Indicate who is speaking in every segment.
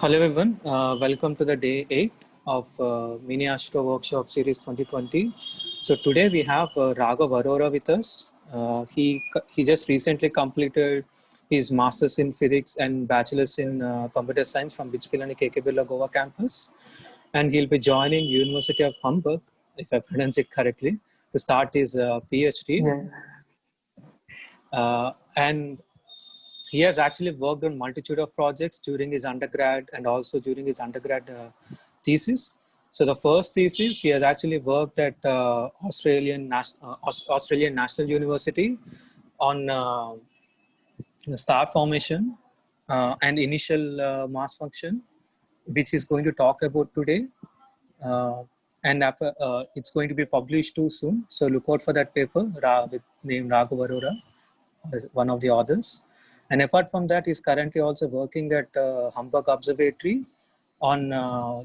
Speaker 1: Hello everyone, welcome to the day 8 of Mini Astro Workshop Series 2020. So today we have Raghav Arora with us. He just recently completed his Masters in Physics and Bachelor's in Computer Science from Bijpilani KK Birla Goa campus. And he'll be joining University of Hamburg, if I pronounce it correctly, to start his PhD. And he has actually worked on multitude of projects during his undergrad and also during his undergrad thesis. So the first thesis, he has actually worked at Australian National University on star formation and initial mass function, which he's going to talk about today. And it's going to be published too soon. So look out for that paper with name Raghav Arora as one of the authors. And apart from that, he's currently also working at Hamburg Observatory on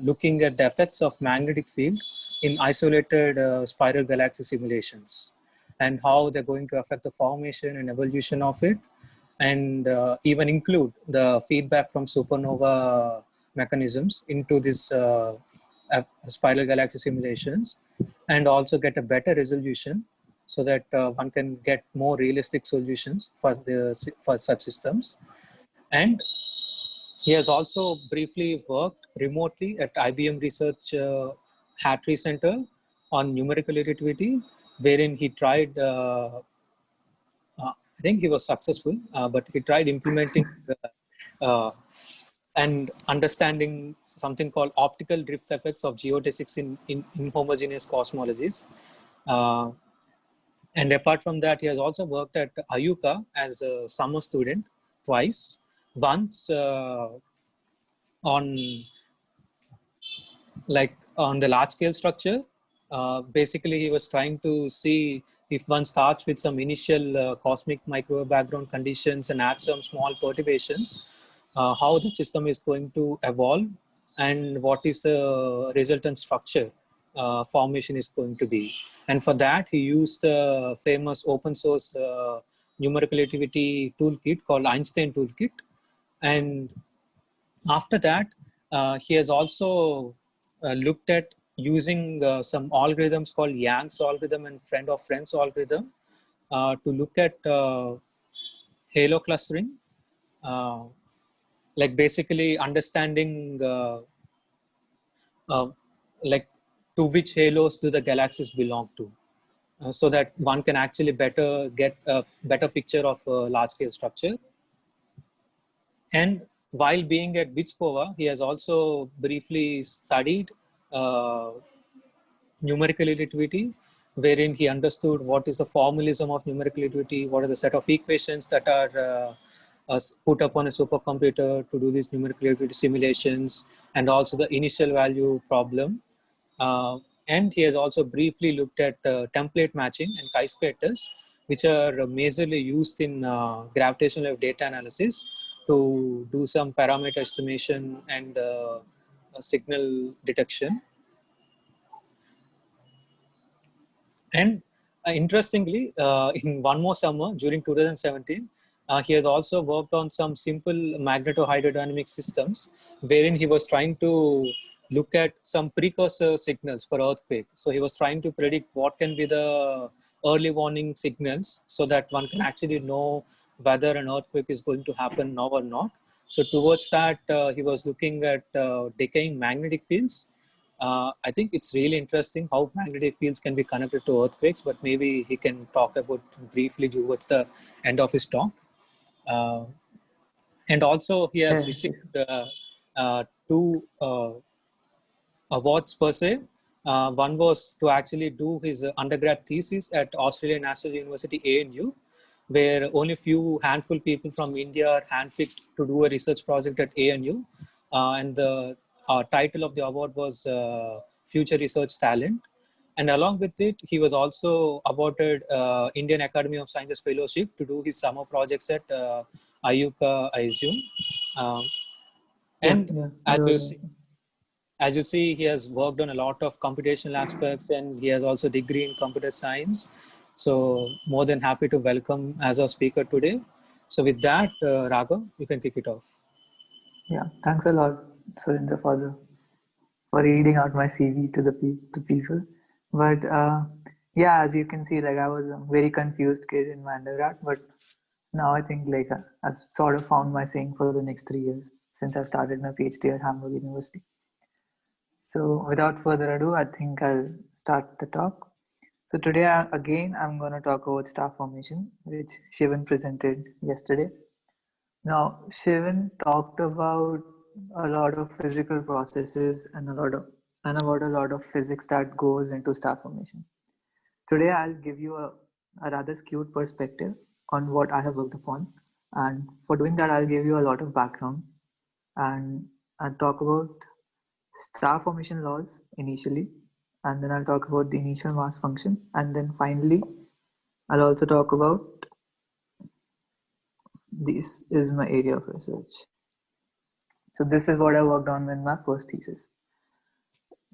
Speaker 1: looking at the effects of magnetic field in isolated spiral galaxy simulations and how they're going to affect the formation and evolution of it, and even include the feedback from supernova mechanisms into this spiral galaxy simulations, and also get a better resolution so that one can get more realistic solutions for such systems. And he has also briefly worked remotely at IBM Research Hattery Center on numerical relativity, wherein he tried, I think he was successful, but he tried implementing and understanding something called optical drift effects of geodesics in inhomogeneous cosmologies. And apart from that, he has also worked at IUCAA as a summer student twice. Once on the large scale structure. Basically, he was trying to see if one starts with some initial cosmic microwave background conditions and adds some small perturbations, how the system is going to evolve and what is the resultant structure formation is going to be. And for that, he used the famous open source numerical relativity toolkit called Einstein Toolkit. And after that, he has also looked at using some algorithms called Young's algorithm and friend of friends algorithm to look at halo clustering, like basically understanding like to which halos do the galaxies belong to, so that one can actually get a better picture of a large scale structure. And while being at Vitskova, he has also briefly studied numerical relativity, wherein he understood what is the formalism of numerical relativity, what are the set of equations that are put upon a supercomputer to do these numerical relativity simulations, and also the initial value problem. And he has also briefly looked at template matching and chi-square tests, which are majorly used in gravitational wave data analysis to do some parameter estimation and signal detection. And interestingly, in one more summer during 2017, he has also worked on some simple magneto-hydrodynamic systems, wherein he was trying to look at some precursor signals for earthquake. So he was trying to predict what can be the early warning signals so that one can actually know whether an earthquake is going to happen now or not. So towards that, he was looking at decaying magnetic fields. I think it's really interesting how magnetic fields can be connected to earthquakes, but maybe he can talk about briefly towards the end of his talk. And also he has received two awards per se. One was to actually do his undergrad thesis at Australian National University, ANU, where only few handful people from India are handpicked to do a research project at ANU. And the title of the award was Future Research Talent. And along with it, he was also awarded Indian Academy of Sciences Fellowship to do his summer projects at IUCAA, I assume. As you see, he has worked on a lot of computational aspects, and he has also a degree in computer science. So more than happy to welcome as our speaker today. So with that, Raghav, you can kick it off.
Speaker 2: Yeah, thanks a lot, Surinder, for reading out my CV to to people. But yeah, as you can see, like I was a very confused kid in my undergrad, but now I think like I've sort of found my saying for the next 3 years since I started my PhD at Hamburg University. So without further ado, I think I'll start the talk. So today, again, I'm going to talk about star formation, which Shivan presented yesterday. Now, Shivan talked about a lot of physical processes and about a lot of physics that goes into star formation. Today, I'll give you a rather skewed perspective on what I have worked upon, and for doing that, I'll give you a lot of background and I'll talk about star formation laws initially, and then I'll talk about the initial mass function, and then finally, I'll also talk about this is my area of research. So this is what I worked on in my first thesis.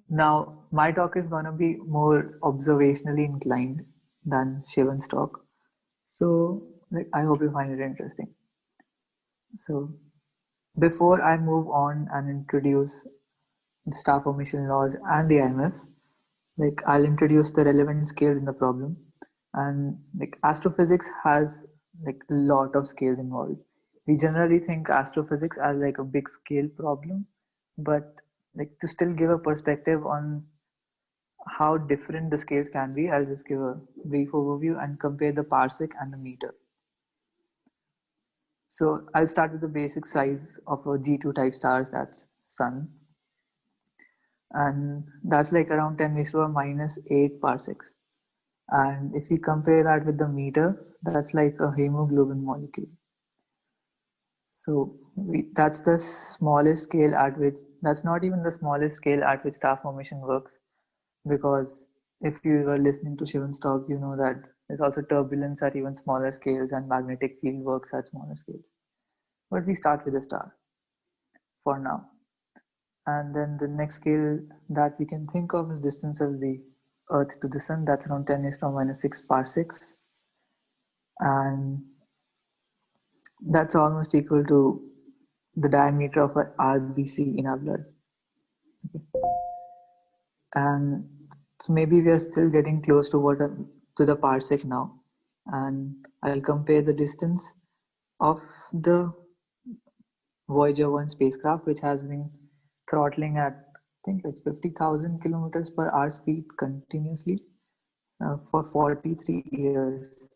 Speaker 2: Now, my talk is going to be more observationally inclined than Shivan's talk. So I hope you find it interesting. So before I move on and introduce the star formation laws and the IMF, I'll introduce the relevant scales in the problem. And astrophysics has a lot of scales involved. We generally think astrophysics as like a big scale problem, but to still give a perspective on how different the scales can be, I'll just give a brief overview and compare the parsec and the meter. So I'll start with the basic size of a G2 type stars, that's Sun. And that's like around 10 raised to a minus 8 parsecs. And if we compare that with the meter, that's like a hemoglobin molecule. So that's the smallest scale at which, that's not even the smallest scale at which star formation works. Because if you were listening to Shivan's talk, you know that there's also turbulence at even smaller scales and magnetic field works at smaller scales. But we start with a star for now. And then the next scale that we can think of is distance of the Earth to the Sun. That's around 10 is to minus 6 parsecs. And that's almost equal to the diameter of an RBC in our blood. Okay. And so maybe we are still getting close to to the parsec now. And I'll compare the distance of the Voyager 1 spacecraft, which has been throttling at I think like 50,000 kilometers per hour speed continuously for 43 years.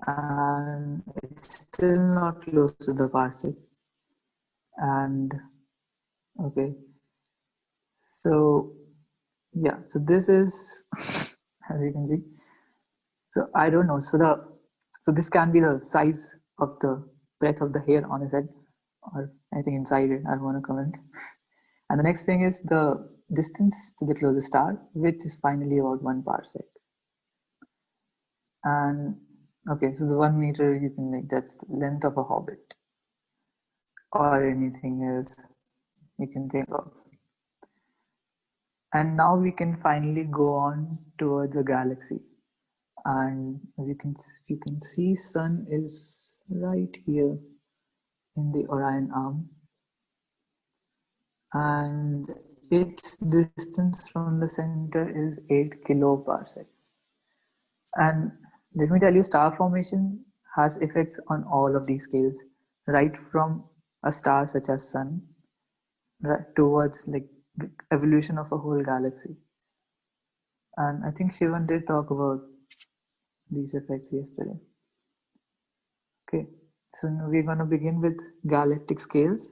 Speaker 2: And it's still not close to the parsec. And okay, so yeah, so this is as you can see. So I don't know. So this can be the size of the breadth of the hair on his head or anything inside it. I don't want to comment. And the next thing is the distance to the closest star, which is finally about 1 parsec. And okay, so the 1 meter you can that's the length of a hobbit or anything else you can think of. And now we can finally go on towards the galaxy. And as you can see, Sun is right here in the Orion arm. And its distance from the center is 8 kiloparsec. And let me tell you, star formation has effects on all of these scales, right from a star such as Sun, right, towards the evolution of a whole galaxy. And I think Shivan did talk about these effects yesterday. Okay, so now we're going to begin with galactic scales,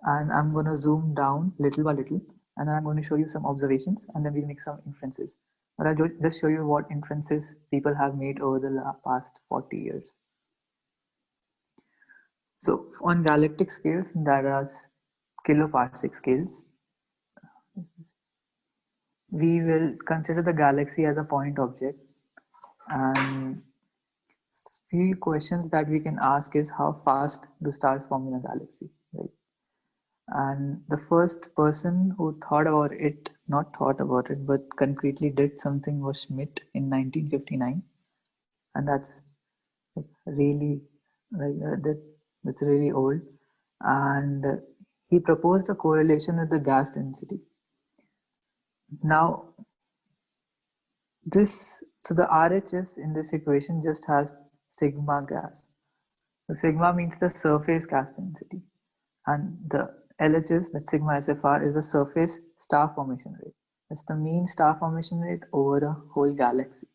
Speaker 2: and I'm going to zoom down little by little, and then I'm going to show you some observations, and then we'll make some inferences. But I'll just show you what inferences people have made over the past 40 years. So on galactic scales, that is kiloparsec scales, we will consider the galaxy as a point object, and few questions that we can ask is how fast do stars form in a galaxy, right? And the first person who thought about it, not thought about it, but concretely did something was Schmidt in 1959, and that's really that's really old. And he proposed a correlation with the gas density. Now, so the RHS in this equation just has sigma gas. The sigma means the surface gas density, and the LHS, that sigma SFR, is the surface star formation rate. It's the mean star formation rate over a whole galaxy.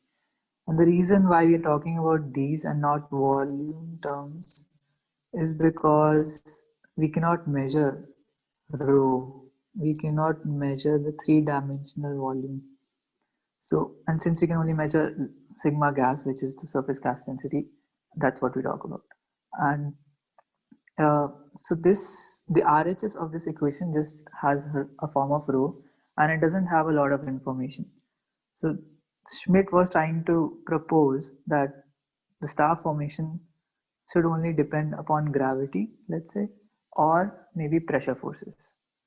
Speaker 2: And the reason why we're talking about these and not volume terms is because we cannot measure rho. We cannot measure the three-dimensional volume. So, and since we can only measure sigma gas, which is the surface gas density, that's what we talk about. And so the RHS of this equation just has a form of rho, and it doesn't have a lot of information. So Schmidt was trying to propose that the star formation should only depend upon gravity, let's say, or maybe pressure forces,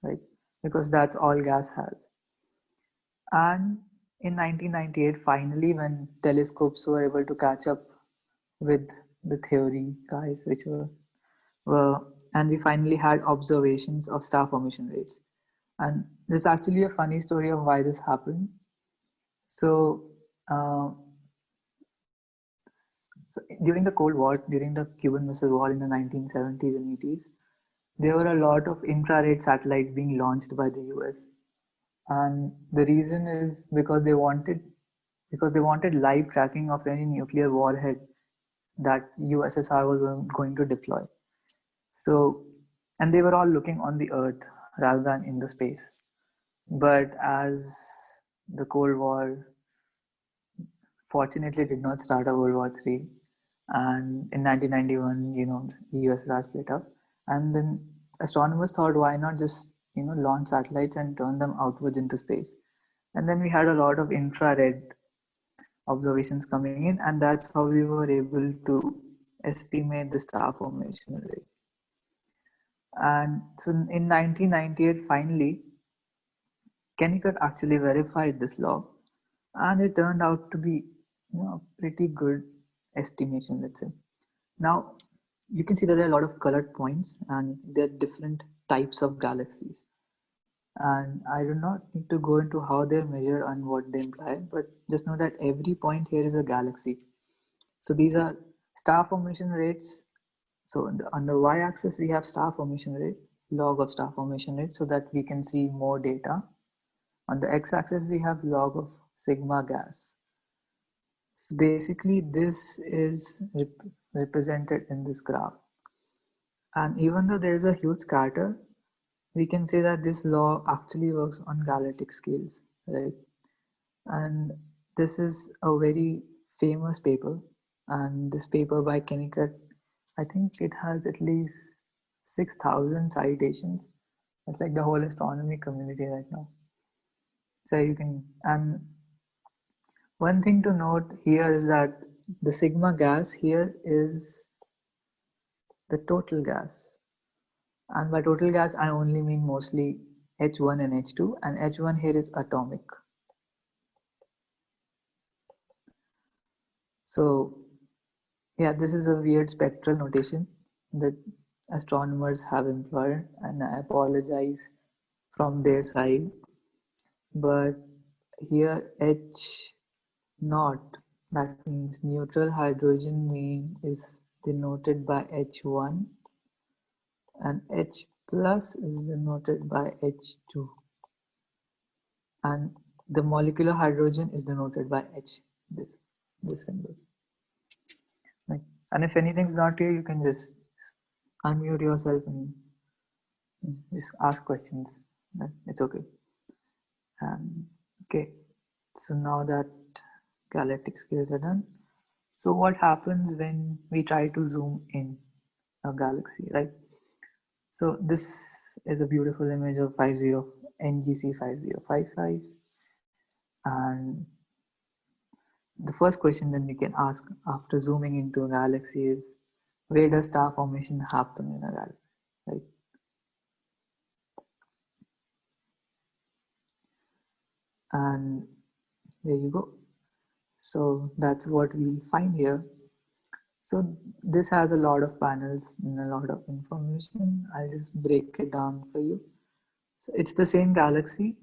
Speaker 2: right? Because that's all gas has. And in 1998, finally, when telescopes were able to catch up with the theory guys, which were and we finally had observations of star formation rates. And there's actually a funny story of why this happened. So, so during the Cold War, during the Cuban Missile War in the 1970s and 80s, there were a lot of infrared satellites being launched by the US. And the reason is because they wanted live tracking of any nuclear warhead that USSR was going to deploy. So, and they were all looking on the Earth rather than in the space. But as the Cold War fortunately did not start a World War III, and in 1991, USSR split up, and then astronomers thought, why not just launch satellites and turn them outwards into space? And then we had a lot of infrared observations coming in, and that's how we were able to estimate the star formation rate. And so in 1998, finally, Kennicutt actually verified this law, and it turned out to be a pretty good estimation, let's say. Now, you can see that there are a lot of colored points, and there are different types of galaxies. And I do not need to go into how they're measured and what they imply, but just know that every point here is a galaxy. So these are star formation rates. So on the y-axis, we have star formation rate, log of star formation rate, so that we can see more data. On the x-axis, we have log of sigma gas. So basically, this is represented in this graph. And even though there is a huge scatter, we can say that this law actually works on galactic scales, right? And this is a very famous paper. And this paper by Kennicutt, I think it has at least 6,000 citations. It's like the whole astronomy community right now. So you can, and one thing to note here is that the sigma gas here is the total gas. And by total gas, I only mean mostly H1 and H2, and H1 here is atomic. So yeah, this is a weird spectral notation that astronomers have employed, and I apologize from their side. But here H naught, that means neutral hydrogen mean, is denoted by H1, and H plus is denoted by H2, and the molecular hydrogen is denoted by H, this symbol. Right. And if anything's not clear, you can just unmute yourself and just ask questions. It's okay. Okay, so now that galactic scales are done, so what happens when we try to zoom in a galaxy, right? So this is a beautiful image of NGC 5055, and the first question that we can ask after zooming into a galaxy is, where does star formation happen in a galaxy, right? And there you go. So that's what we find here. So this has a lot of panels and a lot of information. I'll just break it down for you. So it's the same galaxy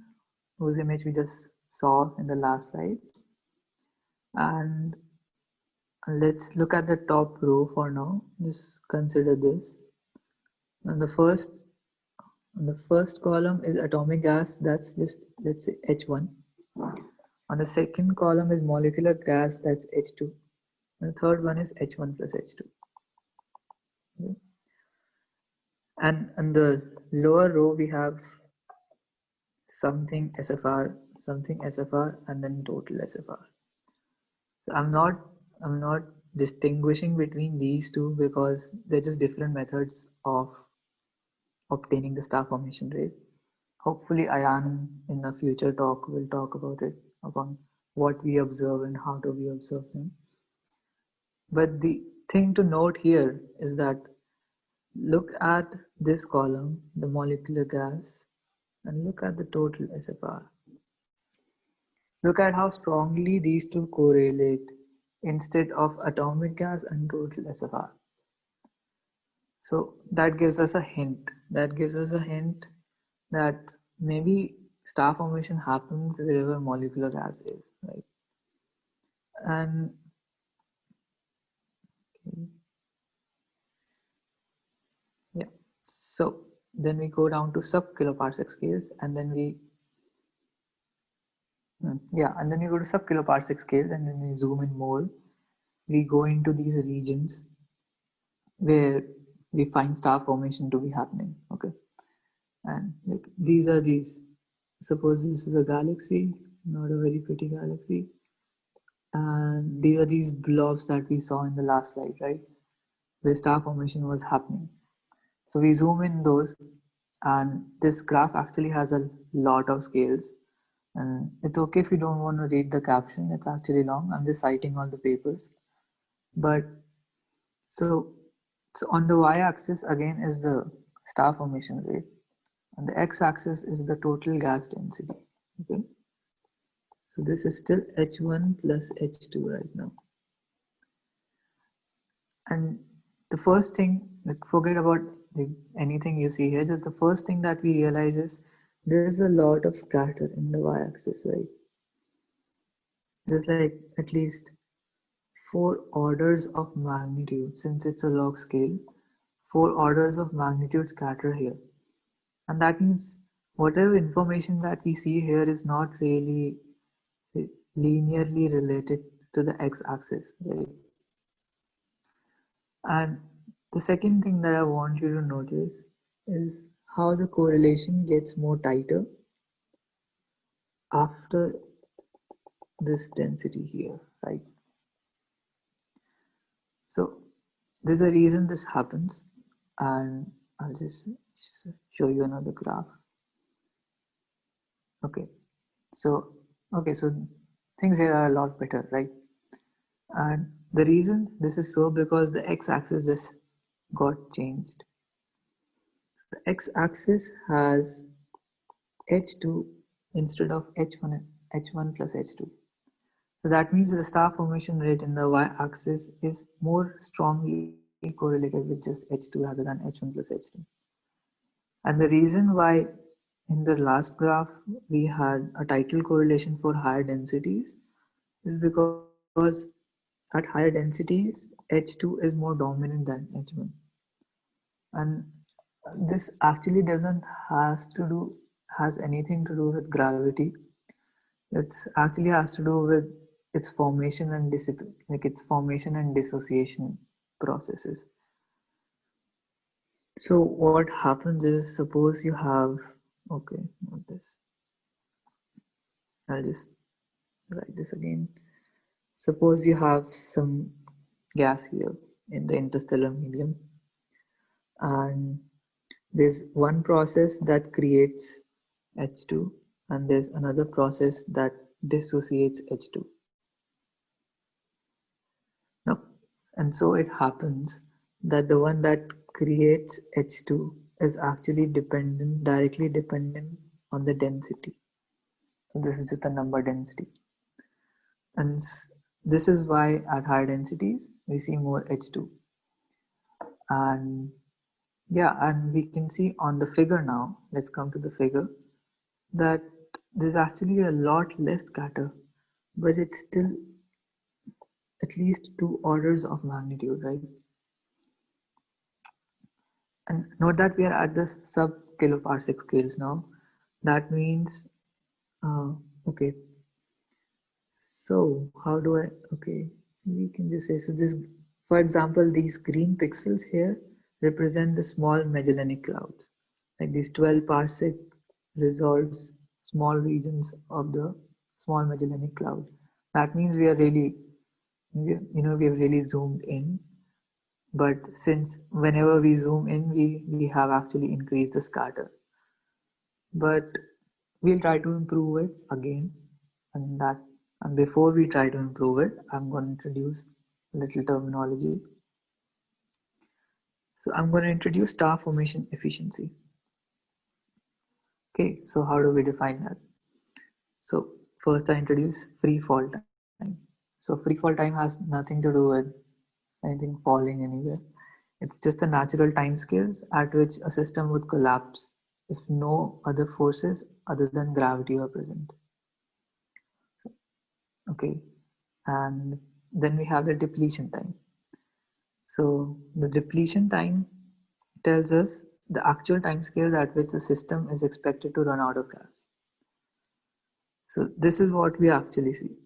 Speaker 2: whose image we just saw in the last slide. And let's look at the top row for now. Just consider this. And the first column is atomic gas, that's just, let's say, H1. On the second column is molecular gas, that's H2. And the third one is H1 plus H2. Okay. And in the lower row, we have something SFR, and then total SFR. So I'm not distinguishing between these two because they're just different methods of obtaining the star formation rate. Hopefully, Ayan in a future talk will talk about it, upon what we observe and how do we observe them. But the thing to note here is that look at this column, the molecular gas, and look at the total SFR. Look at how strongly these two correlate instead of atomic gas and total SFR. So that gives us a hint. That gives us a hint that maybe star formation happens wherever molecular gas is, right? And okay. Yeah, so then we go down to sub-kiloparsec scales, and then we and then we go to sub-kiloparsec scales, and then we zoom in more. We go into these regions where we find star formation to be happening. Okay, and like these. Suppose this is a galaxy, not a very pretty galaxy, and these are these blobs that we saw in the last slide, right, where star formation was happening. So we zoom in those, and this graph actually has a lot of scales. And it's okay if you don't want to read the caption, it's actually long. I'm just citing all the papers. But so on the y-axis again is the star formation rate, and the x-axis is the total gas density. Okay, so this is still H1 plus H2 right now. And the first thing, like, forget about anything you see here, just the first thing that we realize is there's a lot of scatter in the y-axis, right? There's like at least 4 orders of magnitude, since it's a log scale, 4 orders of magnitude scatter here. And that means whatever information that we see here is not really linearly related to the x-axis, right? And the second thing that I want you to notice is how the correlation gets more tighter after this density here, right? So there's a reason this happens, and I'll just show you another graph. Okay, so things here are a lot better, right? And the reason this is so because the x-axis just got changed. The x-axis has H2 instead of H1 plus H2. So that means the star formation rate in the y-axis is more strongly correlated with just H2 rather than H1 plus H2. And the reason why in the last graph we had a tidal correlation for higher densities is because at higher densities H2 is more dominant than H1. And this actually doesn't has anything to do with gravity. It actually has to do with its formation and dissociation processes. So what happens is, suppose you have, okay, not this. I'll just write this again. Suppose you have some gas here in the interstellar medium, and there's one process that creates H2, and there's another process that dissociates H2. No. And so it happens that the one that creates H2 is actually directly dependent on the density. So this is just the number density. And this is why at higher densities we see more H2. And yeah, and we can see on the figure now, let's come to the figure, that there's actually a lot less scatter, but it's still at least 2 orders of magnitude, right? And note that we are at the sub kiloparsec scales now. That means, uh, okay, so how do I, okay, we can just say, so this, for example, these green pixels here represent the small Magellanic Clouds. Like these 12 parsec resolves small regions of the small Magellanic Cloud. That means we are really, we have really zoomed in. But since whenever we zoom in, we have actually increased the scatter. But we'll try to improve it again. And before we try to improve it, I'm going to introduce a little terminology. So I'm going to introduce star formation efficiency. Okay, so how do we define that? So first I introduce free fall time. So free fall time has nothing to do with anything falling anywhere. It's just the natural time scales at which a system would collapse if no other forces other than gravity are present. Okay, and then we have the depletion time. So the depletion time tells us the actual time scales at which the system is expected to run out of gas. So this is what we actually see.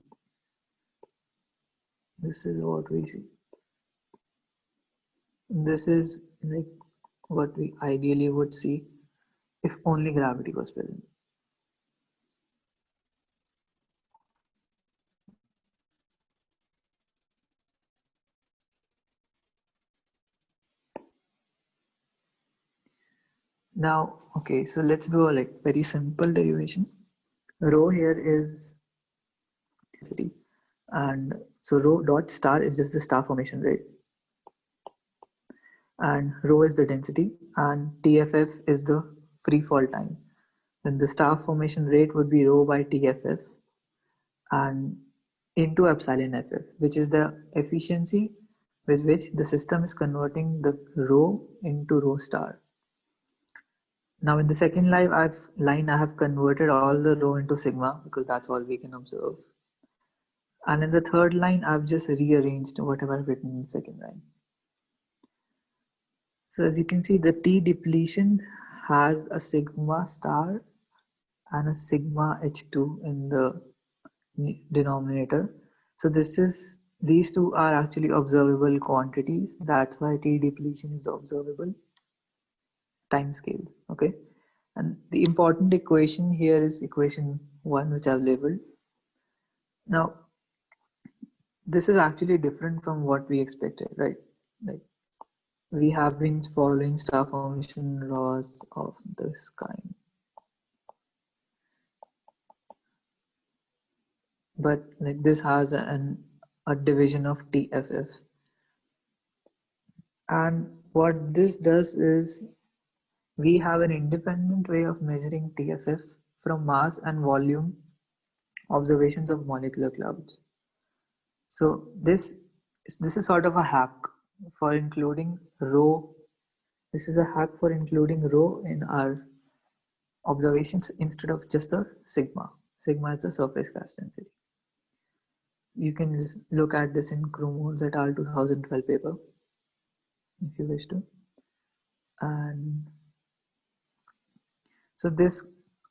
Speaker 2: This is what we see. This is like what we ideally would see if only gravity was present. Now, okay, so let's do a like very simple derivation. Rho here is density, and so rho dot star is just the star formation rate, and rho is the density, and TFF is the free fall time. Then the star formation rate would be rho by TFF and into epsilon FF, which is the efficiency with which the system is converting the rho into rho star. Now in the second line, I have converted all the rho into sigma because that's all we can observe. And in the third line, I've just rearranged whatever I've written in the second line. So as you can see, the T depletion has a sigma star and a sigma H2 in the denominator. So these two are actually observable quantities. That's why T depletion is the observable time scale. Okay. And the important equation here is equation 1, which I've labeled. Now, this is actually different from what we expected, right? Like we have been following star formation laws of this kind. But like this has a division of TFF. And what this does is we have an independent way of measuring TFF from mass and volume observations of molecular clouds. So this is sort of a hack for including rho. This is a hack for including rho in our observations instead of just a sigma. Sigma is the surface gas density. You can just look at this in Krumholz et al. 2012 paper if you wish to. And so this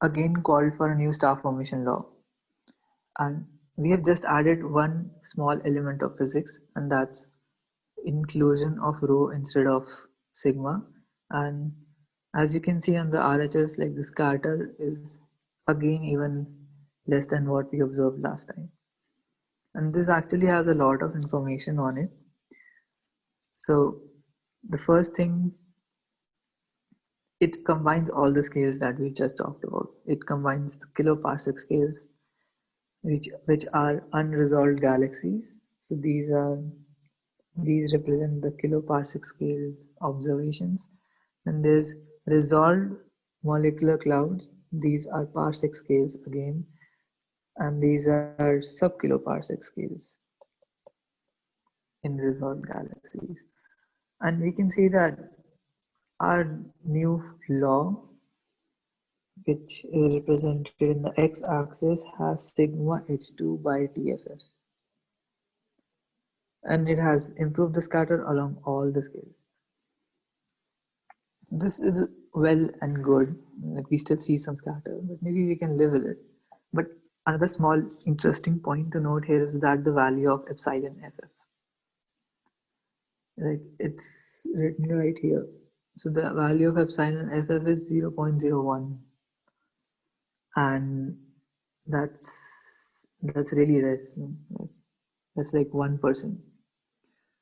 Speaker 2: again called for a new star formation law. And we have just added one small element of physics, and that's inclusion of rho instead of sigma. And as you can see on the RHS, like the scatter is again even less than what we observed last time. And this actually has a lot of information on it. So the first thing, it combines all the scales that we just talked about. It combines the kiloparsec scales, which are unresolved galaxies. So these represent the kiloparsec scale observations. And there's resolved molecular clouds. These are parsec scales again, and these are sub-kiloparsec scales. in resolved galaxies. And we can see that our new law, which is represented in the x-axis, has sigma h2 by TFF. And it has improved the scatter along all the scales. This is well and good. Like we still see some scatter, but maybe we can live with it. But another small interesting point to note here is that the value of epsilon ff. Like it's written right here. So the value of epsilon ff is 0.01, and that's really less. That's like 1%.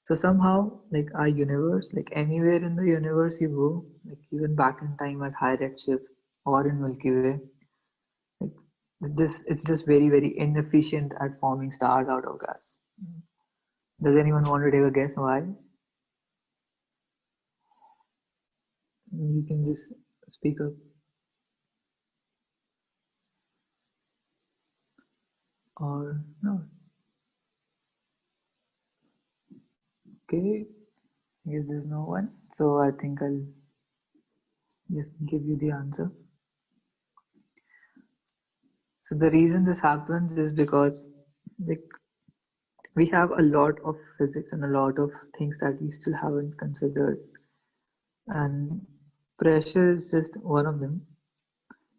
Speaker 2: So somehow, like our universe, like anywhere in the universe you go, like even back in time at high redshift or in Milky Way, like it's just very inefficient at forming stars out of gas. Does anyone want to take a guess why? You can just speak up. Or no. Okay, I guess there's no one. So I think I'll just give you the answer. So the reason this happens is because like we have a lot of physics and a lot of things that we still haven't considered, and pressure is just one of them.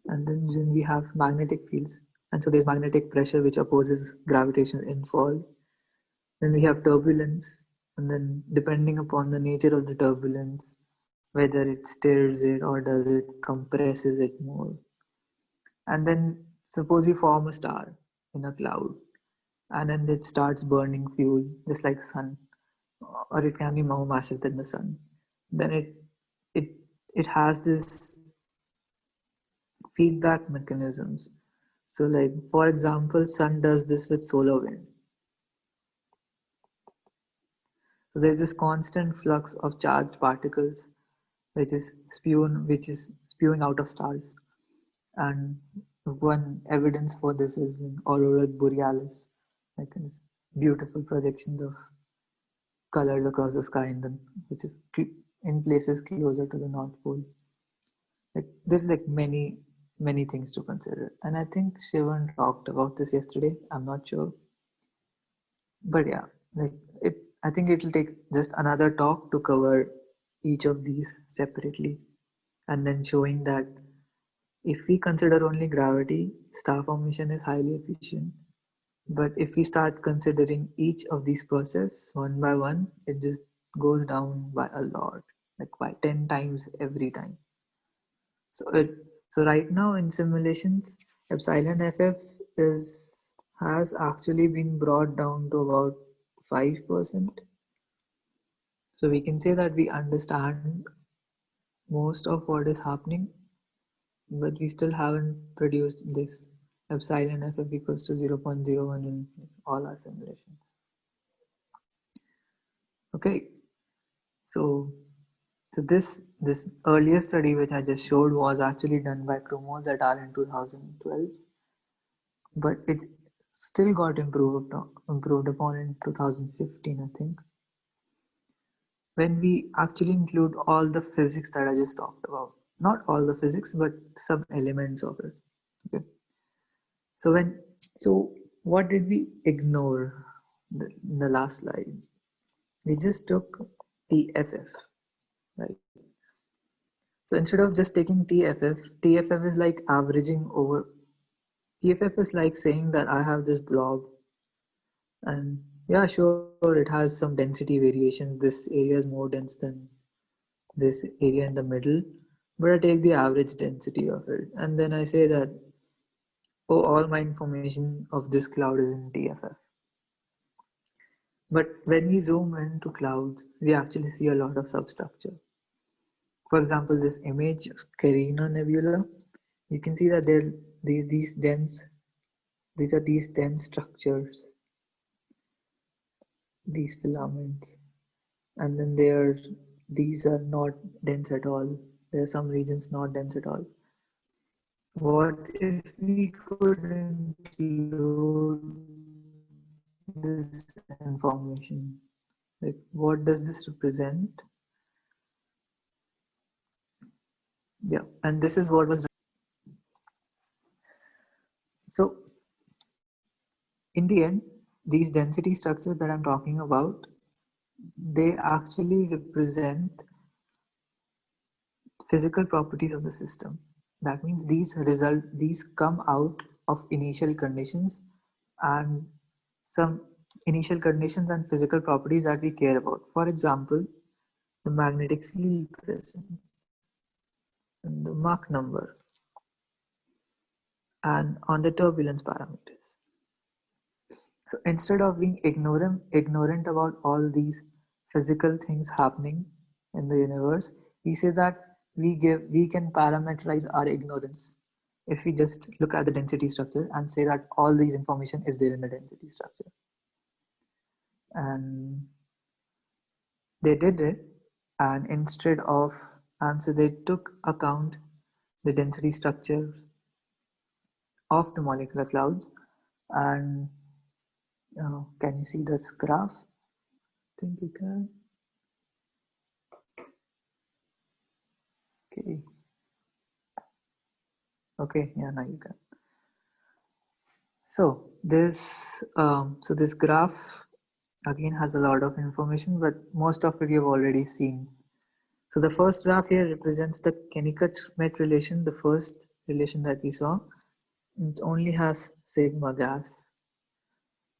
Speaker 2: And then we have magnetic fields, and so there's magnetic pressure which opposes gravitational infall. Then we have turbulence, and then depending upon the nature of the turbulence, whether it stirs it or does it compresses it more. And then suppose you form a star in a cloud, and then it starts burning fuel just like sun, or it can be more massive than the sun. Then it it has this feedback mechanisms. So like for example, sun does this with solar wind. So there's this constant flux of charged particles which is spewing out of stars. And one evidence for this is in aurora borealis, like these beautiful projections of colors across the sky, and then which is in places closer to the North Pole. Like there's like many things to consider, and I think Shivan talked about this yesterday. I'm not sure, but yeah, like it. I think it'll take just another talk to cover each of these separately, and then showing that if we consider only gravity, star formation is highly efficient. But if we start considering each of these processes one by one, it just goes down by a lot, like by 10 times every time. So it so right now in simulations, epsilon ff is has actually been brought down to about 5%. So we can say that we understand most of what is happening, but we still haven't produced this epsilon ff equals to 0.01 in all our simulations. Okay, so this earlier study which I just showed was actually done by Krumholz et al. In 2012, but it still got improved upon in 2015, I think, when we actually include all the physics that I just talked about. Not all the physics, but some elements of it. Okay. So what did we ignore in the last slide? We just took TFF, right? So instead of just taking TFF is like averaging over. TFF is like saying that I have this blob, and yeah, sure, it has some density variations. This area is more dense than this area in the middle, but I take the average density of it, and then I say that, oh, all my information of this cloud is in TFF. But when we zoom into clouds, we actually see a lot of substructure. For example, this image of Carina Nebula, you can see that these are these dense structures, these filaments, and then these are not dense at all. There are some regions not dense at all. What if we could include this information what does this represent? Yeah, and this is what was. So in the end, these density structures that I'm talking about, they actually represent physical properties of the system. That means these come out of initial conditions and some initial conditions and physical properties that we care about. For example, the magnetic field present and the Mach number and on the turbulence parameters. So instead of being ignorant about all these physical things happening in the universe, we say that we can parameterize our ignorance if we just look at the density structure and say that all these information is there in the density structure. And they did it, and so they took account the density structure of the molecular clouds. And can you see this graph? I think you can. Okay, yeah, now you can. So this graph again has a lot of information, but most of it you've already seen. So the first graph here represents the Kennicutt-Schmidt relation, the first relation that we saw. It only has sigma gas.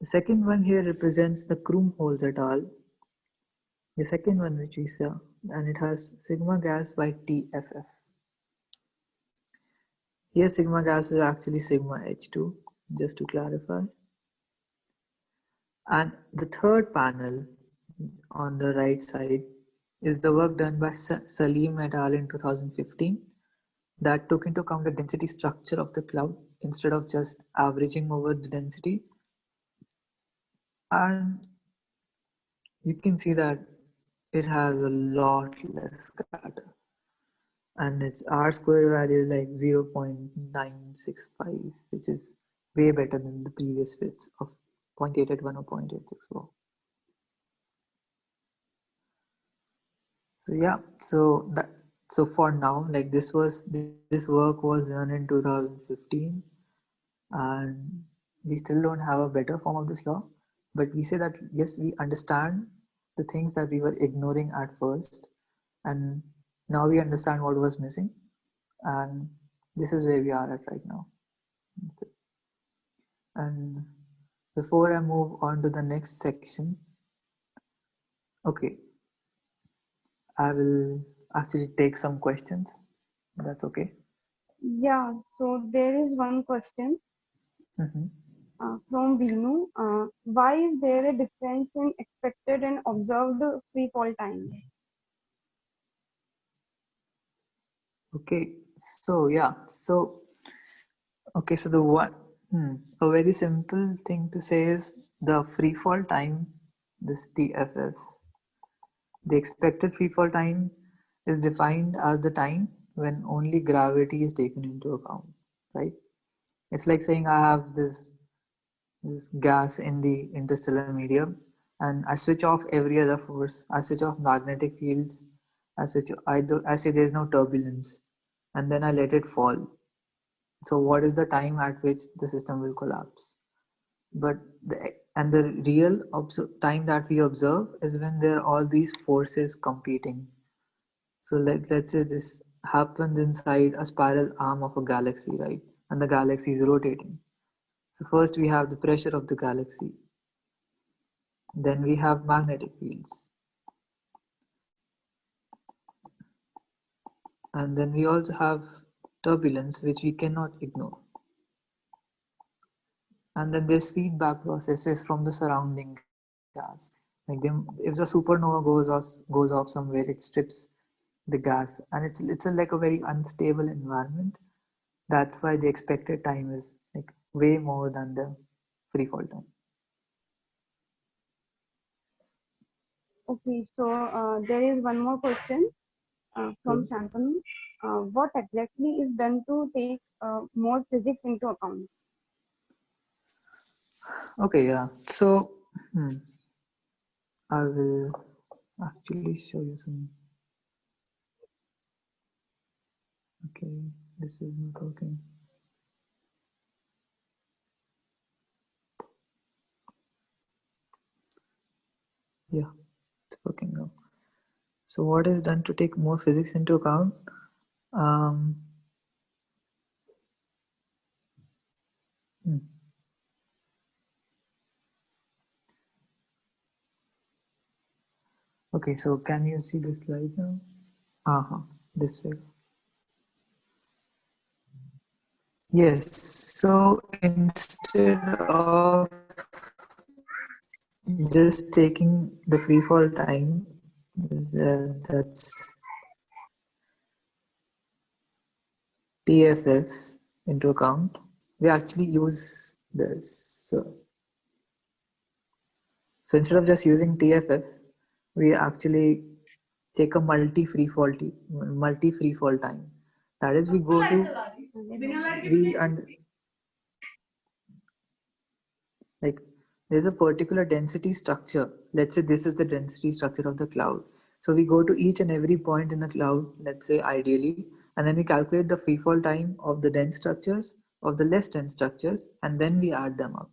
Speaker 2: The second one here represents the Krumholz et al. The second one which we saw, and it has sigma gas by TFF. Here sigma gas is actually sigma H2, just to clarify. And the third panel on the right side is the work done by Salim et al. In 2015 that took into account the density structure of the cloud instead of just averaging over the density. And you can see that it has a lot less scatter. And its R square value is like 0.965, which is way better than the previous fits of 0.881 or 0.864. So yeah, so for now, like this work was done in 2015, and we still don't have a better form of this law, but we say that yes, we understand the things that we were ignoring at first, and now we understand what was missing, and this is where we are at right now. And before I move on to the next section, okay, I will actually take some questions. That's okay.
Speaker 3: Yeah, so there is one question from Vinu. Why is there a difference in expected and observed free fall time?
Speaker 2: Okay, so yeah, so okay, so the one a very simple thing to say is the free fall time, this TFF. The expected free fall time is defined as the time when only gravity is taken into account, right? It's like saying I have this gas in the interstellar medium and I switch off every other force. I switch off magnetic fields. I say there's no turbulence, and then I let it fall. So what is the time at which the system will collapse? But the real time that we observe is when there are all these forces competing. So let's say this happens inside a spiral arm of a galaxy, right? And the galaxy is rotating. So first we have the pressure of the galaxy. Then we have magnetic fields. And then we also have turbulence, which we cannot ignore. And then there's feedback processes from the surrounding gas. Like if the supernova goes off somewhere, it strips the gas, and it's like a very unstable environment. That's why the expected time is like way more than the free fall time.
Speaker 3: Okay, so there is one more question from Shantanu. What exactly is done to take more physics into account?
Speaker 2: Okay, yeah. So I will actually show you some. Okay, this is not working. Yeah, it's working now. So what is done to take more physics into account? Um, hmm. Okay, so can you see the slide now? This way. Yes, so instead of just taking the free fall time, that's TFF into account, we actually use this. So instead of just using TFF, we actually take a multi free fall time. That is, we go to we and like there's a particular density structure. Let's say this is the density structure of the cloud. So we go to each and every point in the cloud, let's say ideally, and then we calculate the free fall time of the dense structures, of the less dense structures, and then we add them up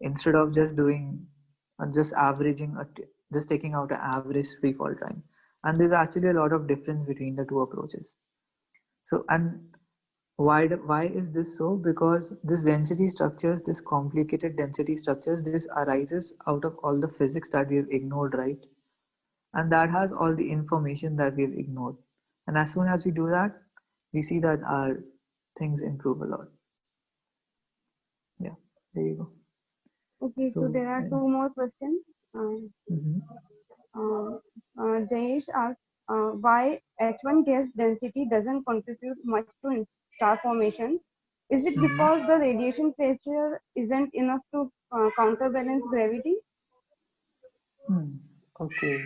Speaker 2: instead of just doing just averaging just taking out an average free fall time. And there's actually a lot of difference between the two approaches. So and why is this so? Because this density structures, this complicated density structures, this arises out of all the physics that we have ignored, right? And that has all the information that we've ignored. And as soon as we do that, we see that our things improve a lot. Yeah, there you go.
Speaker 3: Okay, so there are two more questions.
Speaker 2: Mhm.
Speaker 3: Jayesh asks why H1 gas density doesn't contribute much to star formation. Is it because the radiation pressure isn't enough to counterbalance gravity?
Speaker 2: Okay.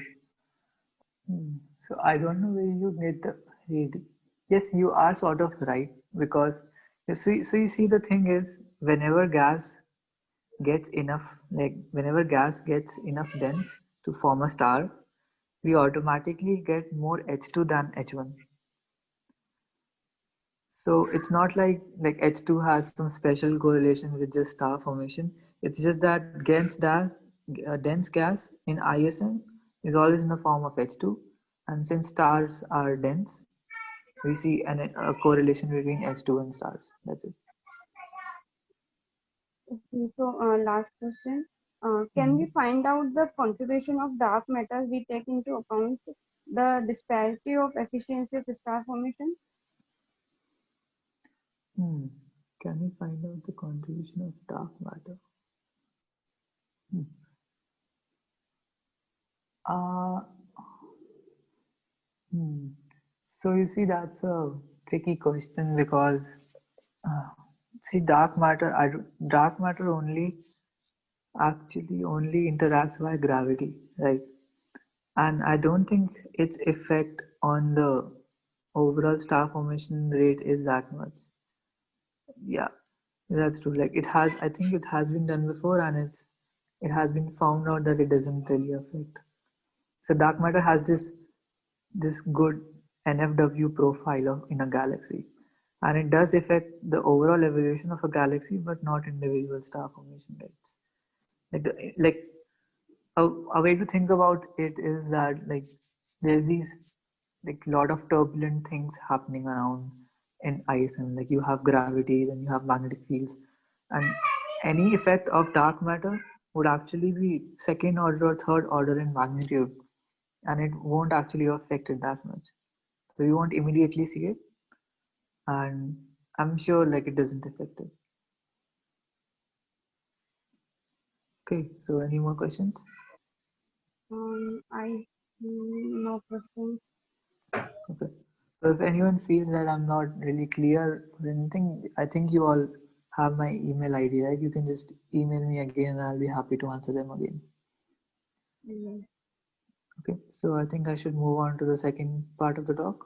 Speaker 2: So I don't know where you get the read. Yes, you are sort of right because you see the thing is whenever gas gets enough, like whenever gas gets enough dense to form a star, we automatically get more H2 than H1. So it's not like H2 has some special correlation with just star formation. It's just that dense gas in ISM is always in the form of H2, and since stars are dense, we see a correlation between H2 and stars. That's it.
Speaker 3: Okay, so last question. Can we find out the contribution of dark matter we take into account the disparity of efficiency of star formation?
Speaker 2: Hmm. Can we find out the contribution of dark matter? Hmm. Uh, hmm. So you see, that's a tricky question because uh, see, dark matter only interacts by gravity, right? And I don't think its effect on the overall star formation rate is that much. Yeah, that's true. Like I think it has been done before, and it has been found out that it doesn't really affect. So dark matter has this good NFW profile in a galaxy, and it does affect the overall evolution of a galaxy, but not individual star formation rates. Like a way to think about it is that like there's these like lot of turbulent things happening around in ISM. Like you have gravity, then you have magnetic fields, and any effect of dark matter would actually be second order or third order in magnitude, and it won't actually affect it that much. So you won't immediately see it, and I'm sure like it doesn't affect it. Okay, so any more questions?
Speaker 3: No question.
Speaker 2: Okay. So if anyone feels that I'm not really clear or anything, I think you all have my email ID, right? You can just email me again and I'll be happy to answer them again.
Speaker 3: Yes.
Speaker 2: Okay, so I think I should move on to the second part of the talk.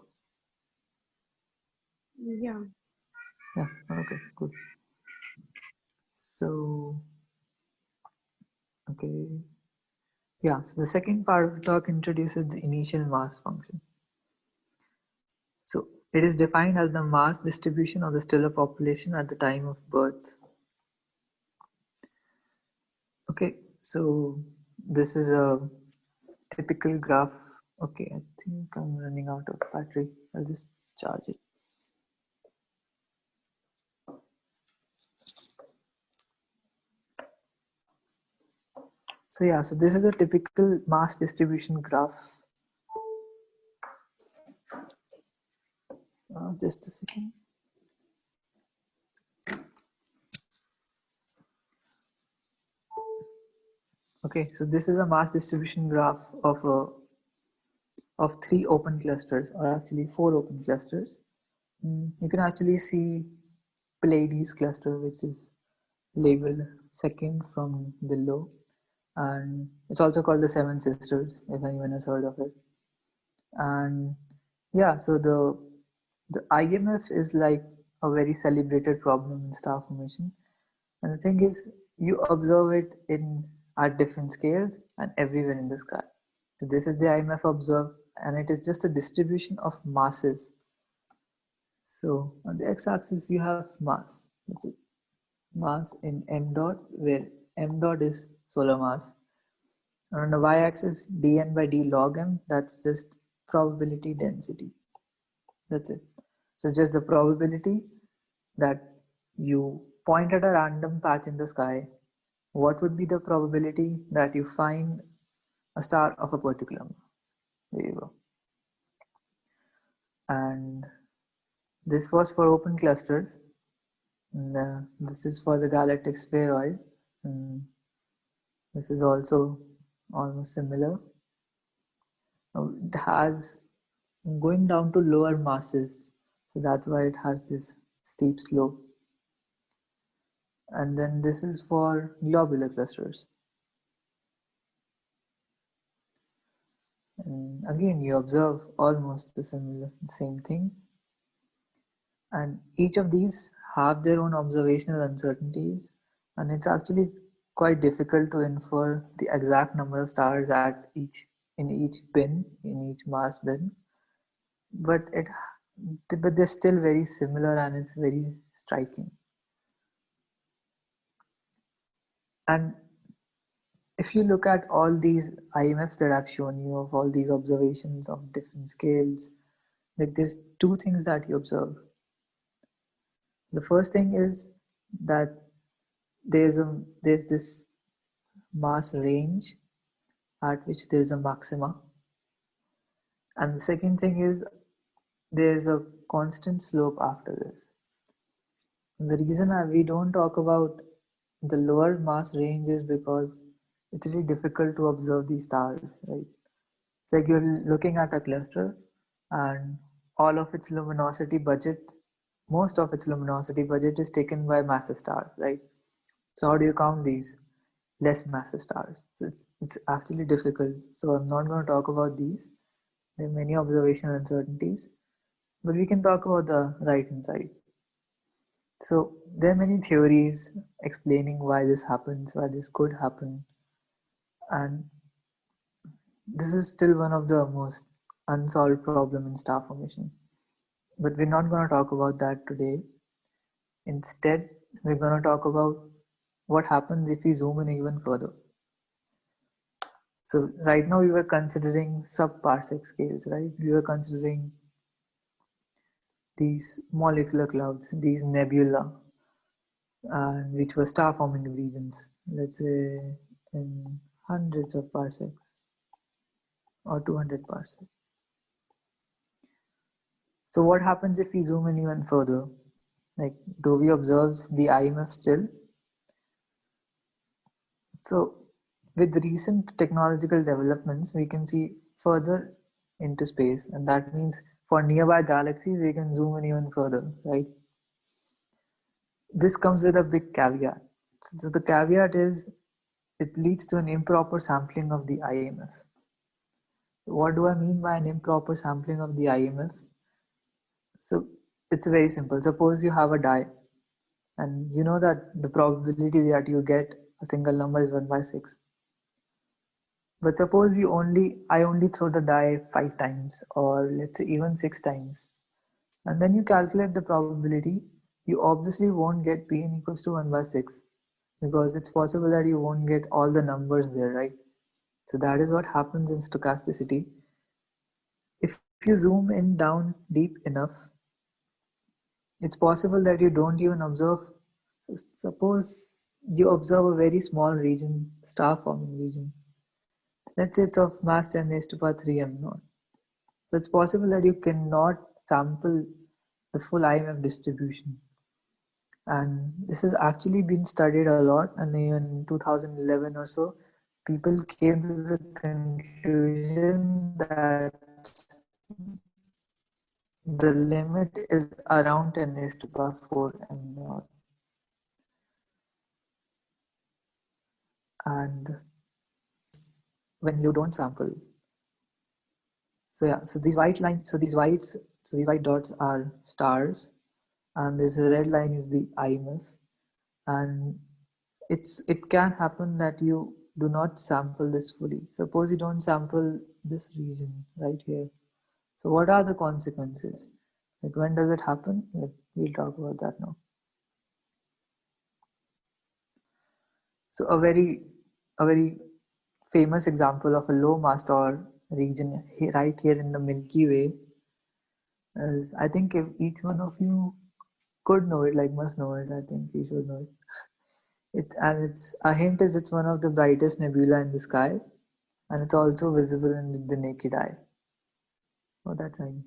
Speaker 3: Yeah.
Speaker 2: Yeah, okay, good. So, okay. Yeah, so the second part of the talk introduces the initial mass function. So it is defined as the mass distribution of the stellar population at the time of birth. Okay, so this is a typical graph. Okay, I think I'm running out of battery. I'll just charge it. So yeah, so this is a typical mass distribution graph. Just a second. Okay, so this is a mass distribution graph of 3 open clusters, or actually 4 open clusters. You can actually see Pleiades cluster, which is labeled second from below, and it's also called the Seven Sisters, if anyone has heard of it. And yeah, so the IMF is like a very celebrated problem in star formation, and the thing is, you observe it in at different scales and everywhere in the sky. So this is the IMF observed, and it is just a distribution of masses. So on the x-axis you have mass, that's it, mass in m dot, where m dot is solar mass. And on the y-axis, dn by d log m, that's just probability density. That's it. So it's just the probability that you point at a random patch in the sky. What would be the probability that you find a star of a particular mass? There you go. And this was for open clusters. And, this is for the galactic spheroid. And this is also almost similar. It has going down to lower masses, so that's why it has this steep slope. And then this is for globular clusters. And again, you observe almost the same thing. And each of these have their own observational uncertainties, and it's actually quite difficult to infer the exact number of stars in each bin, in each mass bin. But they're still very similar, and it's very striking. And if you look at all these IMFs that I've shown you, of all these observations of different scales, like there's 2 things that you observe. The first thing is that there's this mass range at which there's a maxima, and the second thing is there's a constant slope after this. And the reason we don't talk about the lower mass range is because it's really difficult to observe these stars, right? It's like you're looking at a cluster, and all of its luminosity budget, most of its luminosity budget is taken by massive stars, right? So how do you count these less massive stars? So it's actually difficult. So I'm not going to talk about these. There are many observational uncertainties, but we can talk about the right hand side. So there are many theories explaining why this happens, why this could happen, and this is still one of the most unsolved problem in star formation. But we're not going to talk about that today. Instead, we're going to talk about what happens if we zoom in even further. So right now we were considering sub-parsec scales, right? We were considering these molecular clouds, these nebula, which were star-forming regions, let's say in hundreds of parsecs or 200 parsecs. So what happens if we zoom in even further? Like, do we observe the IMF still? So with recent technological developments, we can see further into space, and that means for nearby galaxies, we can zoom in even further, right? This comes with a big caveat. So the caveat is it leads to an improper sampling of the IMF. What do I mean by an improper sampling of the IMF? So it's very simple. Suppose you have a die, and you know that the probability that you get a single number is 1/6. But suppose I only throw the die 5 times, or let's say even 6 times, and then you calculate the probability, you obviously won't get Pn equals to 1 by 6, because it's possible that you won't get all the numbers there, right? So that is what happens in stochasticity. If you zoom in down deep enough, it's possible that you don't even observe. Suppose you observe a very small region, star forming region. Let's say it's of mass 10 raised to power 3 m naught. So it's possible that you cannot sample the full IMF distribution. And this has actually been studied a lot, and even in 2011 or so, people came to the conclusion that the limit is around 10 raised to power 4 m naught. And when you don't sample, so yeah, so these white lines, so these white dots are stars, and this red line is the IMF. And it can happen that you do not sample this fully. Suppose you don't sample this region right here. So what are the consequences? Like, when does it happen? Like, we'll talk about that now. So a very famous example of a low mass star region right here in the Milky Way is, I think if each one of you could know it, like must know it, I think you should know it. It's a hint is it's one of the brightest nebula in the sky, and it's also visible in the naked eye. Oh, that right.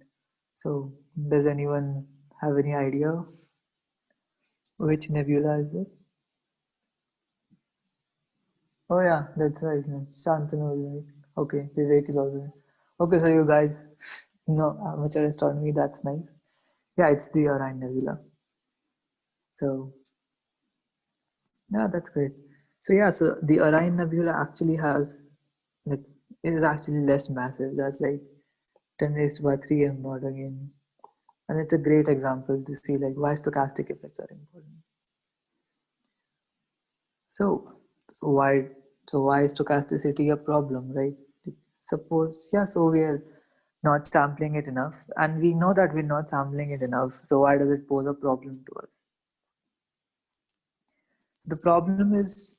Speaker 2: So does anyone have any idea which nebula is it? Oh yeah, that's right. Shantanu is right. Okay, Vivek is also right. Okay, so you guys know amateur astronomy. That's nice. Yeah, it's the Orion Nebula. So yeah, that's great. So yeah, so the Orion Nebula actually has, like, it is actually less massive. That's like 10 raised by 3 m naught again. And it's a great example to see like why stochastic effects are important. So, so why is stochasticity a problem, right? Suppose, yeah, so we're not sampling it enough, and we know that we're not sampling it enough. So why does it pose a problem to us? The problem is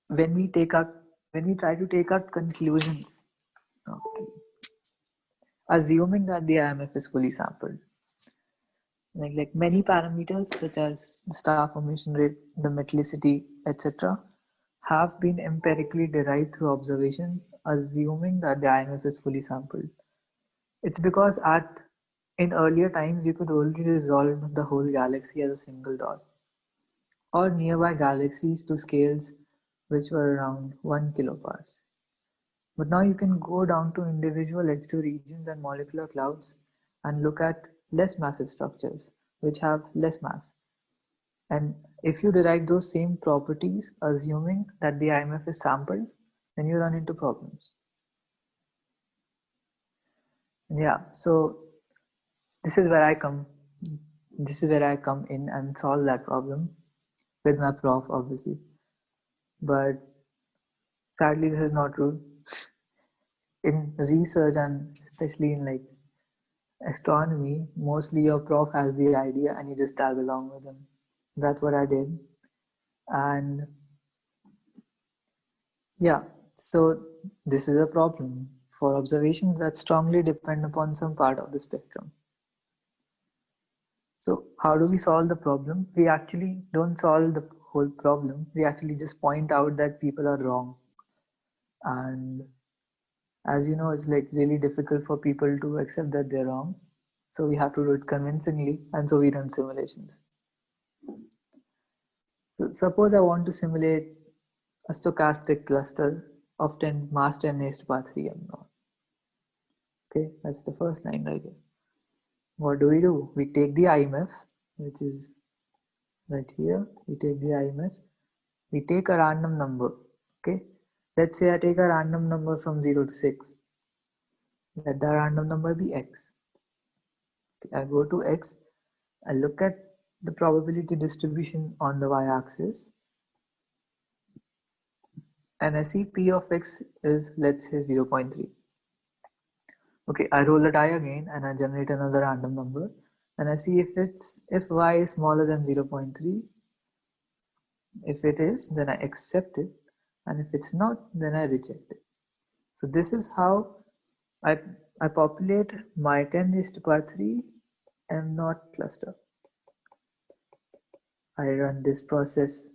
Speaker 2: when we try to take out conclusions, okay, assuming that the IMF is fully sampled. Like many parameters such as the star formation rate, the metallicity, etc., have been empirically derived through observation, assuming that the IMF is fully sampled. It's because in earlier times you could only resolve the whole galaxy as a single dot, or nearby galaxies to scales which were around 1 kiloparts. But now you can go down to individual H2 regions and molecular clouds and look at less massive structures which have less mass. And if you derive those same properties, assuming that the IMF is sampled, then you run into problems. Yeah, so this is where I come. This is where I come in and solve that problem with my prof, obviously. But sadly, this is not true. In research and especially in like astronomy, mostly your prof has the idea and you just tag along with them. That's what I did. And yeah, so this is a problem for observations that strongly depend upon some part of the spectrum. So how do we solve the problem? We actually don't solve the whole problem. We actually just point out that people are wrong. And as you know, it's like really difficult for people to accept that they're wrong. So we have to do it convincingly, and so we run simulations. So suppose I want to simulate a stochastic cluster of 10 mass 10 raised to power 3 m naught. Okay, that's the first line right here. What do? We take the IMF, which is right here. We take the IMF. We take a random number. Okay, let's say I take a random number from 0 to 6. Let the random number be x. Okay, I go to x. I look at the probability distribution on the y-axis. and I see P of X is, let's say, 0.3. Okay, I roll the die again and I generate another random number, and I see if Y is smaller than 0.3. If it is, then I accept it, and if it's not, then I reject it. So this is how I populate my 10 raised to power 3 M naught cluster. I run this process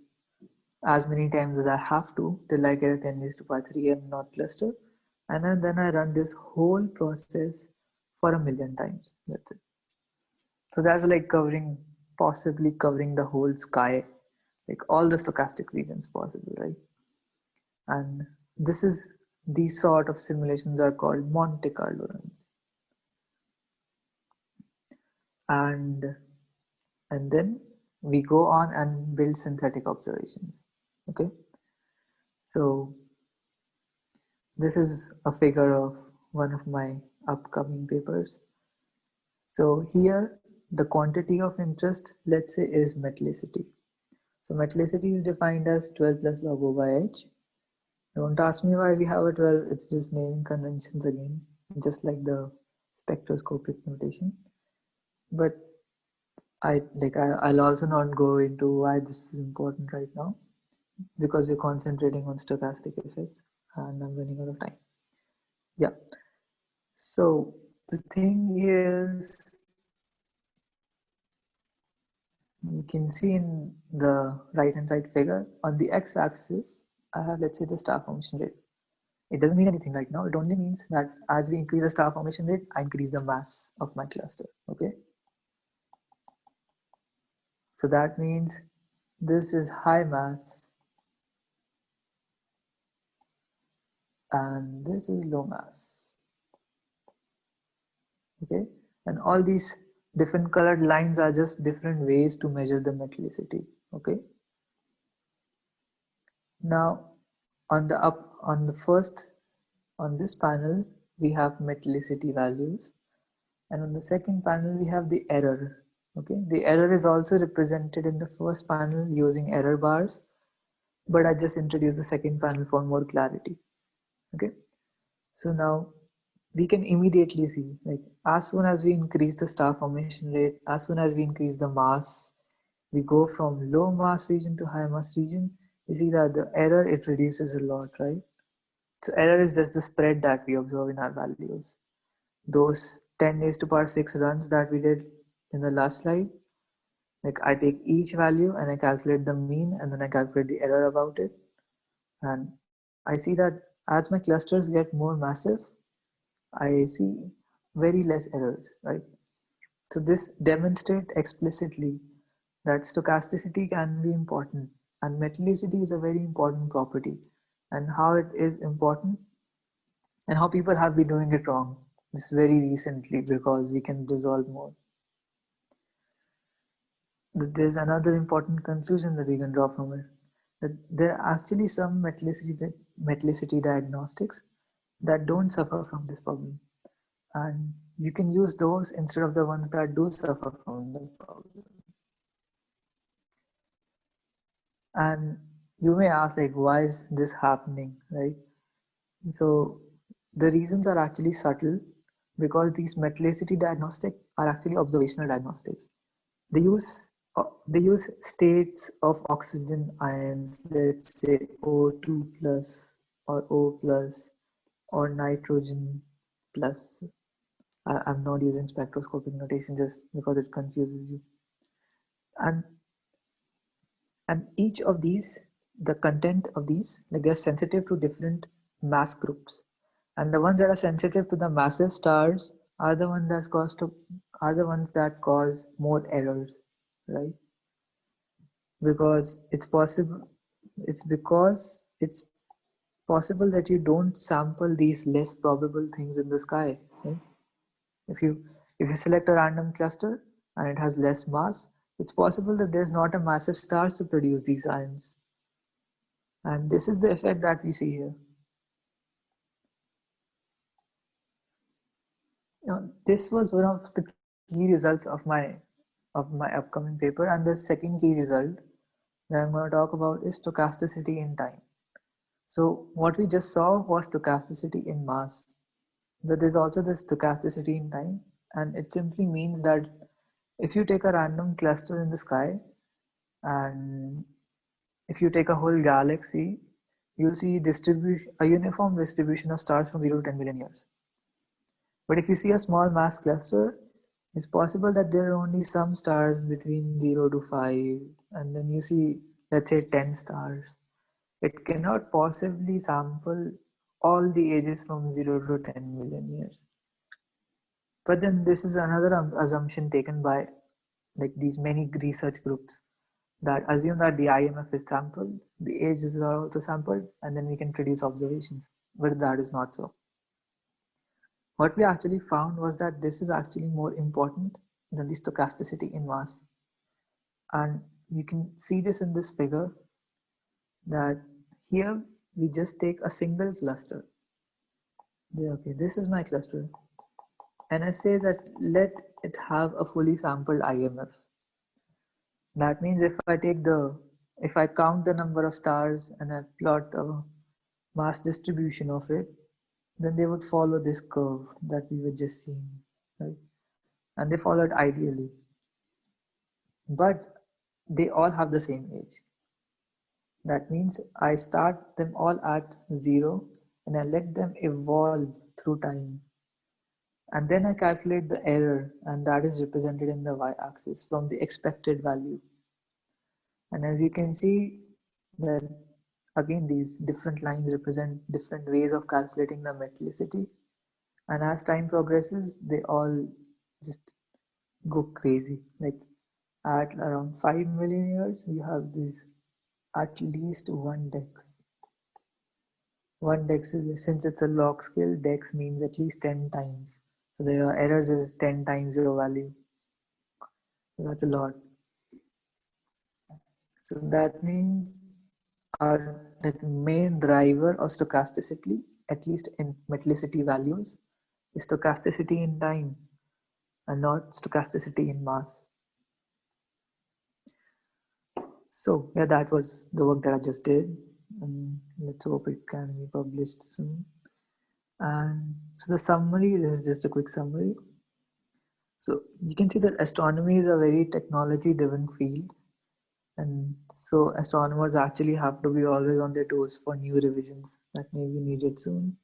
Speaker 2: as many times as I have to till I get a 10 raised to power 3 M naught cluster, and then I run this whole process for 1,000,000 times. That's it. So that's like possibly covering the whole sky, like all the stochastic regions possible, right? And these sort of simulations are called Monte Carlo runs. And then we go on and build synthetic observations. Okay, so this is a figure of one of my upcoming papers. So here the quantity of interest, let's say, is metallicity. So metallicity is defined as 12 plus log O by H. Don't ask me why we have a 12, it's just naming conventions again, just like the spectroscopic notation. But I'll also not go into why this is important right now, because we're concentrating on stochastic effects and I'm running out of time. Yeah. So the thing is, you can see in the right hand side figure, on the x-axis, I have, let's say, the star formation rate. It doesn't mean anything right now. It only means that as we increase the star formation rate, I increase the mass of my cluster. Okay. So that means this is high mass and this is low mass. Okay. And all these different colored lines are just different ways to measure the metallicity. Okay. Now on this panel, we have metallicity values. And on the second panel, we have the error. Okay, the error is also represented in the first panel using error bars, but I just introduced the second panel for more clarity. Okay, so now we can immediately see, like, as soon as we increase the star formation rate, as soon as we increase the mass, we go from low mass region to high mass region, we see that the error, it reduces a lot, right? So error is just the spread that we observe in our values. Those 10 raised to power 6 runs that we did in the last slide, like I take each value and I calculate the mean and then I calculate the error about it. And I see that as my clusters get more massive, I see very less errors, right? So this demonstrates explicitly that stochasticity can be important and metallicity is a very important property, and how it is important and how people have been doing it wrong just very recently because we can resolve more. There's another important conclusion that we can draw from it, that there are actually some metallicity diagnostics that don't suffer from this problem, and you can use those instead of the ones that do suffer from the problem. And you may ask, like, why is this happening, right? So the reasons are actually subtle, because these metallicity diagnostics are actually observational diagnostics. They use states of oxygen ions, let's say O2 plus or O plus or nitrogen plus. I'm not using spectroscopic notation just because it confuses you. And each of these, the content of these, like, they're sensitive to different mass groups. And the ones that are sensitive to the massive stars are the ones that cause more errors, right? Because it's possible that you don't sample these less probable things in the sky, right? If you select a random cluster and it has less mass, it's possible that there's not a massive stars to produce these ions. And this is the effect that we see here. This was one of the key results of my upcoming paper, and the second key result that I'm going to talk about is stochasticity in time. So what we just saw was stochasticity in mass, but there's also this stochasticity in time, and it simply means that if you take a random cluster in the sky, and if you take a whole galaxy, you'll see a uniform distribution of stars from 0 to 10 million years. But if you see a small mass cluster, it's possible that there are only some stars between 0 to 5, and then you see, let's say, 10 stars. It cannot possibly sample all the ages from 0 to 10 million years. But then this is another assumption taken by like these many research groups that assume that the IMF is sampled, the ages are also sampled, and then we can produce observations. But that is not so. What we actually found was that this is actually more important than the stochasticity in mass. And you can see this in this figure that here we just take a single cluster. Okay, this is my cluster. And I say that let it have a fully sampled IMF. That means if I count the number of stars and I plot a mass distribution of it, then they would follow this curve that we were just seeing, right? And they follow it ideally. But they all have the same age. That means I start them all at 0 and I let them evolve through time. And then I calculate the error, and that is represented in the y-axis from the expected value. And as you can see, that again these different lines represent different ways of calculating the metallicity. And as time progresses, they all just go crazy. Like at around 5 million years, you have this at least one dex. One dex is, since it's a log scale, dex means at least 10 times. So the errors is 10 times your value. So that's a lot. So that means our main driver of stochasticity, at least in metallicity values, is stochasticity in time and not stochasticity in mass. So yeah, that was the work that I just did, and let's hope it can be published soon. And so the summary, this is just a quick summary. So you can see that astronomy is a very technology driven field, and so astronomers actually have to be always on their toes for new revisions that may be needed soon.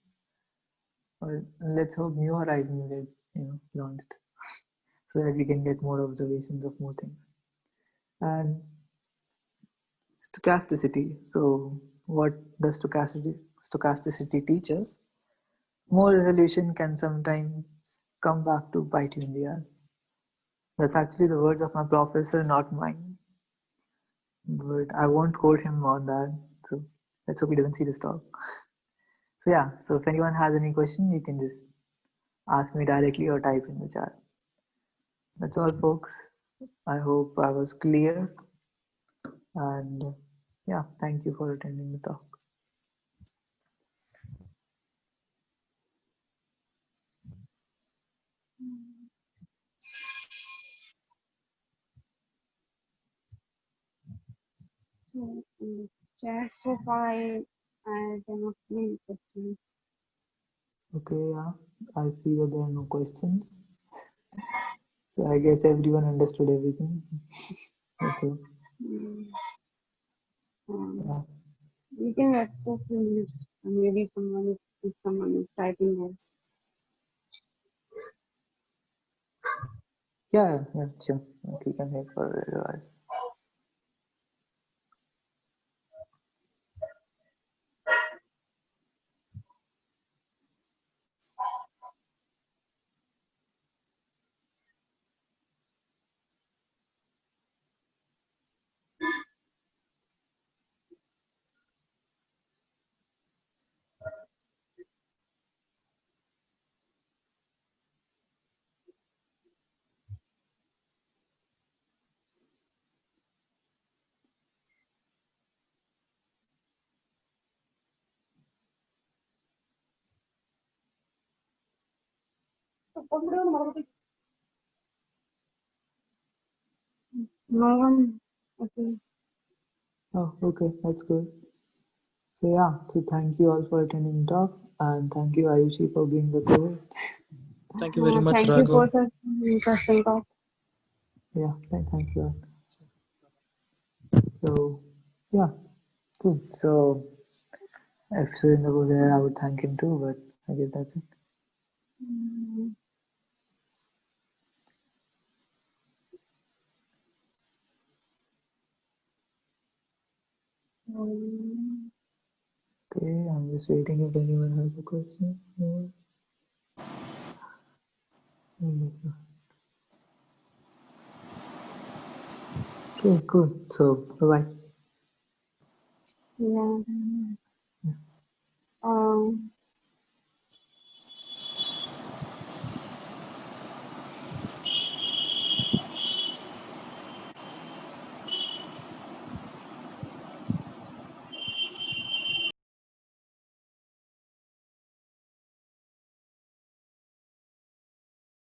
Speaker 2: Or let's hope New Horizons get launched so that we can get more observations of more things. And stochasticity. So what does stochasticity teach us? More resolution can sometimes come back to bite you in the ass. That's actually the words of my professor, not mine. But I won't quote him on that. So let's hope he doesn't see this talk. So yeah, so if anyone has any question, you can just ask me directly or type in the chat. That's all, folks. I hope I was clear. And yeah, thank you for attending the talk.
Speaker 3: So in the chat so far, I cannot see any questions.
Speaker 2: Okay, yeah, I see that there are no questions. So I guess everyone understood everything. Okay. Yeah.
Speaker 3: We can wait for a few minutes. Maybe if someone is typing there.
Speaker 2: Yeah, sure. We can wait for a little while.
Speaker 3: No one. Okay.
Speaker 2: Oh, okay, that's good. So yeah, so thank you all for attending the talk, and thank you Ayushi for being the co-host.
Speaker 4: Thank you very much,
Speaker 3: Thank you for
Speaker 4: Raghav.
Speaker 3: such interesting talk.
Speaker 2: Yeah, thanks a lot. So yeah, cool. So if Surinder was there, I would thank him too, but I guess that's it.
Speaker 3: Mm, mm.
Speaker 2: Okay, I'm just waiting if anyone has a question. No? I guess not. Okay, cool. So bye bye.
Speaker 3: Yeah. Um,